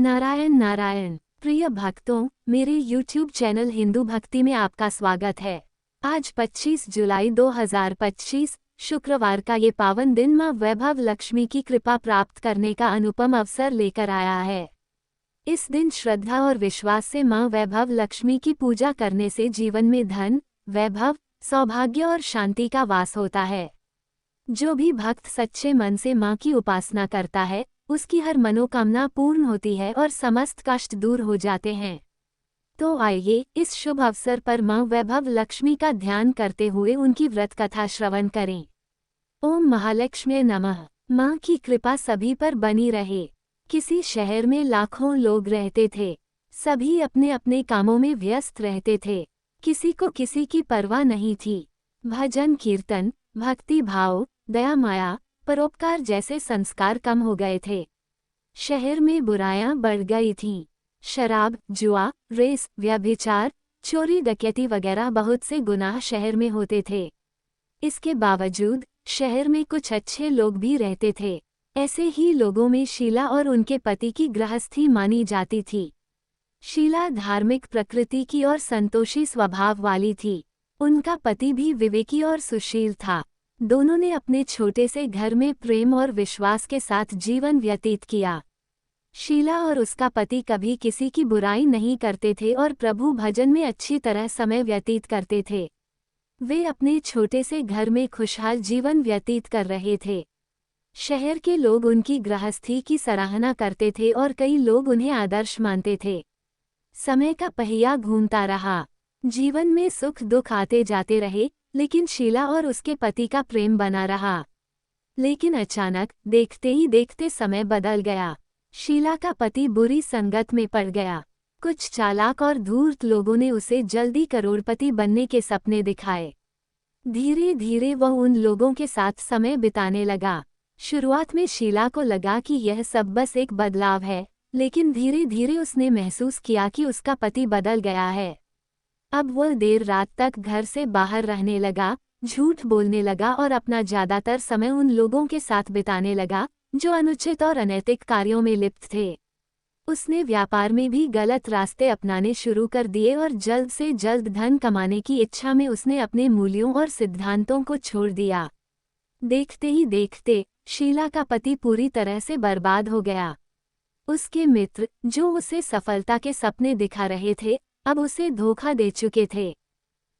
नारायण नारायण। प्रिय भक्तों, मेरे YouTube चैनल हिंदू भक्ति में आपका स्वागत है। आज 25 जुलाई 2025 शुक्रवार का ये पावन दिन माँ वैभव लक्ष्मी की कृपा प्राप्त करने का अनुपम अवसर लेकर आया है। इस दिन श्रद्धा और विश्वास से माँ वैभव लक्ष्मी की पूजा करने से जीवन में धन, वैभव, सौभाग्य और शांति का वास होता है। जो भी भक्त सच्चे मन से माँ की उपासना करता है, उसकी हर मनोकामना पूर्ण होती है और समस्त कष्ट दूर हो जाते हैं। तो आइए इस शुभ अवसर पर माँ वैभव लक्ष्मी का ध्यान करते हुए उनकी व्रत कथा श्रवण करें। ओम महालक्ष्मी नमः। माँ की कृपा सभी पर बनी रहे। किसी शहर में लाखों लोग रहते थे। सभी अपने अपने कामों में व्यस्त रहते थे। किसी को किसी की परवाह नहीं थी। भजन कीर्तन, भक्ति भाव, दया माया, परोपकार जैसे संस्कार कम हो गए थे। शहर में बुराइयां बढ़ गई थीं। शराब, जुआ, रेस, व्यभिचार, चोरी डकैती वगैरह बहुत से गुनाह शहर में होते थे। इसके बावजूद शहर में कुछ अच्छे लोग भी रहते थे। ऐसे ही लोगों में शीला और उनके पति की गृहस्थी मानी जाती थी। शीला धार्मिक प्रकृति की और संतोषी स्वभाव वाली थी। उनका पति भी विवेकी और सुशील था। दोनों ने अपने छोटे से घर में प्रेम और विश्वास के साथ जीवन व्यतीत किया। शीला और उसका पति कभी किसी की बुराई नहीं करते थे और प्रभु भजन में अच्छी तरह समय व्यतीत करते थे। वे अपने छोटे से घर में खुशहाल जीवन व्यतीत कर रहे थे। शहर के लोग उनकी गृहस्थी की सराहना करते थे और कई लोग उन्हें आदर्श मानते थे। समय का पहिया घूमता रहा। जीवन में सुख दुख आते जाते रहे, लेकिन शीला और उसके पति का प्रेम बना रहा। लेकिन अचानक देखते ही देखते समय बदल गया। शीला का पति बुरी संगत में पड़ गया। कुछ चालाक और धूर्त लोगों ने उसे जल्दी करोड़पति बनने के सपने दिखाए। धीरे धीरे वह उन लोगों के साथ समय बिताने लगा। शुरुआत में शीला को लगा कि यह सब बस एक बदलाव है, लेकिन धीरे धीरे उसने महसूस किया कि उसका पति बदल गया है। अब वह देर रात तक घर से बाहर रहने लगा, झूठ बोलने लगा और अपना ज्यादातर समय उन लोगों के साथ बिताने लगा जो अनुचित और अनैतिक कार्यों में लिप्त थे। उसने व्यापार में भी गलत रास्ते अपनाने शुरू कर दिए और जल्द से जल्द धन कमाने की इच्छा में उसने अपने मूल्यों और सिद्धांतों को छोड़ दिया। देखते ही देखते शीला का पति पूरी तरह से बर्बाद हो गया। उसके मित्र, जो उसे सफलता के सपने दिखा रहे थे, अब उसे धोखा दे चुके थे।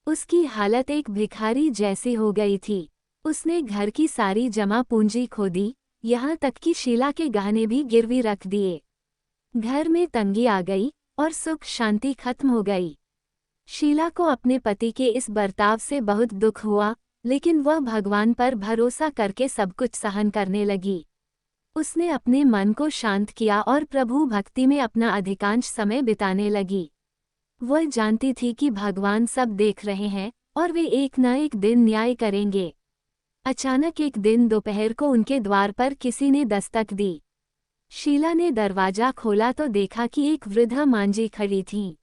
उसकी हालत एक भिखारी जैसी हो गई थी। उसने घर की सारी जमा पूंजी खो दी, यहाँ तक कि शीला के गहने भी गिरवी रख दिए। घर में तंगी आ गई और सुख शांति खत्म हो गई। शीला को अपने पति के इस बर्ताव से बहुत दुख हुआ, लेकिन वह भगवान पर भरोसा करके सब कुछ सहन करने लगी। उसने अपने मन को शांत किया और प्रभु भक्ति में अपना अधिकांश समय बिताने लगी। वह जानती थी कि भगवान सब देख रहे हैं और वे एक न एक दिन न्याय करेंगे। अचानक एक दिन दोपहर को उनके द्वार पर किसी ने दस्तक दी। शीला ने दरवाजा खोला तो देखा कि एक वृद्धा मांझी खड़ी थीं।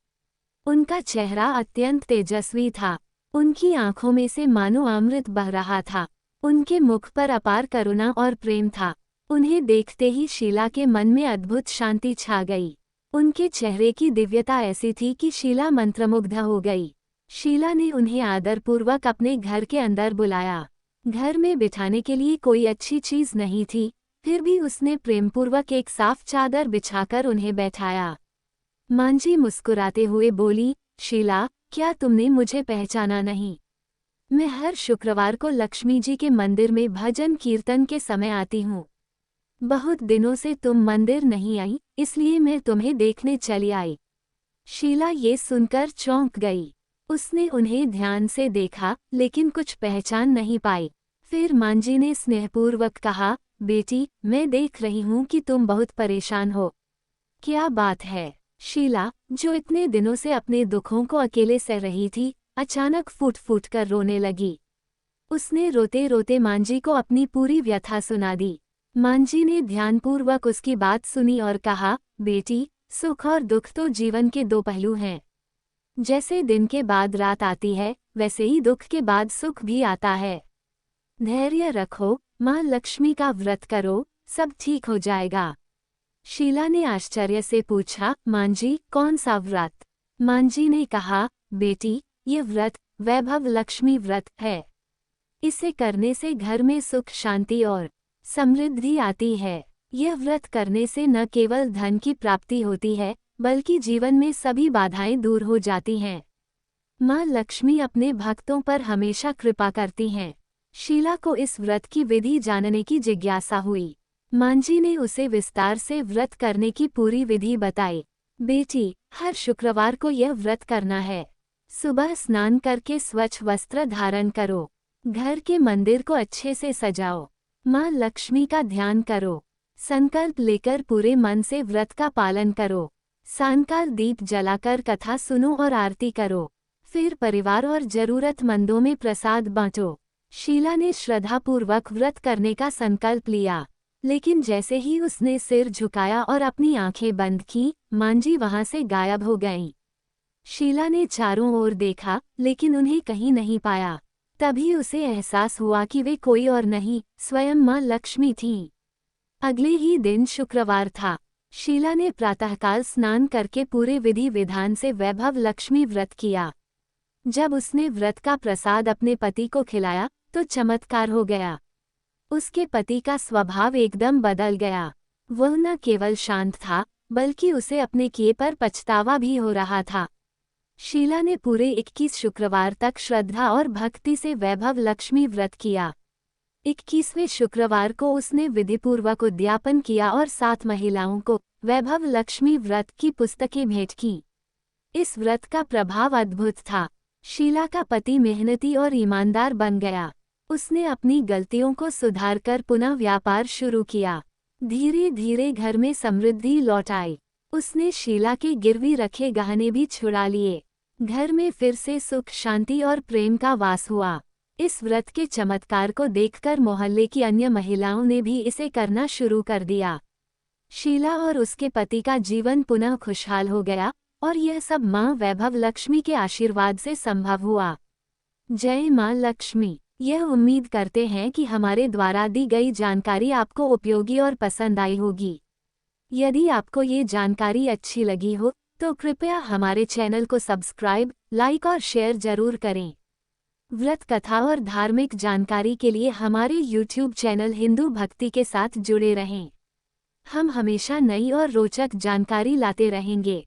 उनका चेहरा अत्यंत तेजस्वी था। उनकी आंखों में से मानो अमृत बह रहा था। उनके मुख पर अपार करुणा और प्रेम था। उन्हें देखते ही शीला के मन में अद्भुत शांति छा गई। उनके चेहरे की दिव्यता ऐसी थी कि शीला मंत्रमुग्ध हो गई। शीला ने उन्हें आदरपूर्वक अपने घर के अंदर बुलाया। घर में बिठाने के लिए कोई अच्छी चीज नहीं थी, फिर भी उसने प्रेमपूर्वक एक साफ चादर बिछाकर उन्हें बैठाया। मांझी मुस्कुराते हुए बोली, शीला, क्या तुमने मुझे पहचाना नहीं? मैं हर शुक्रवार को लक्ष्मी जी के मंदिर में भजन कीर्तन के समय आती हूँ। बहुत दिनों से तुम मंदिर नहीं आई, इसलिए मैं तुम्हें देखने चली आई। शीला ये सुनकर चौंक गई। उसने उन्हें ध्यान से देखा, लेकिन कुछ पहचान नहीं पाई। फिर मांझी ने स्नेहपूर्वक कहा, बेटी, मैं देख रही हूँ कि तुम बहुत परेशान हो। क्या बात है? शीला, जो इतने दिनों से अपने दुखों को अकेले सह रही थी, अचानक फूट फूट कर रोने लगी। उसने रोते रोते मांझी को अपनी पूरी व्यथा सुना दी। मांझी ने ध्यानपूर्वक उसकी बात सुनी और कहा, बेटी, सुख और दुख तो जीवन के दो पहलू हैं। जैसे दिन के बाद रात आती है, वैसे ही दुख के बाद सुख भी आता है। धैर्य रखो, माँ लक्ष्मी का व्रत करो, सब ठीक हो जाएगा। शीला ने आश्चर्य से पूछा, मां जी, कौन सा व्रत? मां जी ने कहा, बेटी, ये व्रत वैभव लक्ष्मी व्रत है। इसे करने से घर में सुख शांति और समृद्धि आती है। यह व्रत करने से न केवल धन की प्राप्ति होती है, बल्कि जीवन में सभी बाधाएं दूर हो जाती हैं। मां लक्ष्मी अपने भक्तों पर हमेशा कृपा करती हैं। शीला को इस व्रत की विधि जानने की जिज्ञासा हुई। मां जी ने उसे विस्तार से व्रत करने की पूरी विधि बताई। बेटी, हर शुक्रवार को यह व्रत करना है। सुबह स्नान करके स्वच्छ वस्त्र धारण करो। घर के मंदिर को अच्छे से सजाओ। मां लक्ष्मी का ध्यान करो। संकल्प लेकर पूरे मन से व्रत का पालन करो। सायंकाल दीप जलाकर कथा सुनो और आरती करो। फिर परिवार और जरूरतमंदों में प्रसाद बांटो। शीला ने श्रद्धापूर्वक व्रत करने का संकल्प लिया, लेकिन जैसे ही उसने सिर झुकाया और अपनी आंखें बंद की, मां जी वहां से गायब हो गईं। शीला ने चारों ओर देखा, लेकिन उन्हें कहीं नहीं पाया। तभी उसे एहसास हुआ कि वे कोई और नहीं, स्वयं मां लक्ष्मी थीं। अगले ही दिन शुक्रवार था। शीला ने प्रातःकाल स्नान करके पूरे विधि विधान से वैभव लक्ष्मी व्रत किया। जब उसने व्रत का प्रसाद अपने पति को खिलाया, तो चमत्कार हो गया। उसके पति का स्वभाव एकदम बदल गया। वह न केवल शांत था, बल्कि उसे अपने किए पर पछतावा भी हो रहा था। शीला ने पूरे 21 शुक्रवार तक श्रद्धा और भक्ति से वैभव लक्ष्मी व्रत किया। 21वें शुक्रवार को उसने विधिपूर्वक उद्यापन किया और 7 महिलाओं को वैभव लक्ष्मी व्रत की पुस्तकें भेंट की। इस व्रत का प्रभाव अद्भुत था। शीला का पति मेहनती और ईमानदार बन गया। उसने अपनी गलतियों को सुधारकर पुनः व्यापार शुरू किया। धीरे धीरे घर में समृद्धि लौट आई। उसने शीला के गिरवी रखे गहने भी छुड़ा लिए। घर में फिर से सुख शांति और प्रेम का वास हुआ। इस व्रत के चमत्कार को देखकर मोहल्ले की अन्य महिलाओं ने भी इसे करना शुरू कर दिया। शीला और उसके पति का जीवन पुनः खुशहाल हो गया, और यह सब मां वैभव लक्ष्मी के आशीर्वाद से संभव हुआ। जय मां लक्ष्मी। यह उम्मीद करते हैं कि हमारे द्वारा दी गई जानकारी आपको उपयोगी और पसंद आई होगी। यदि आपको ये जानकारी अच्छी लगी हो, तो कृपया हमारे चैनल को सब्सक्राइब, लाइक और शेयर जरूर करें। व्रत कथा और धार्मिक जानकारी के लिए हमारे YouTube चैनल हिंदू भक्ति के साथ जुड़े रहें। हम हमेशा नई और रोचक जानकारी लाते रहेंगे।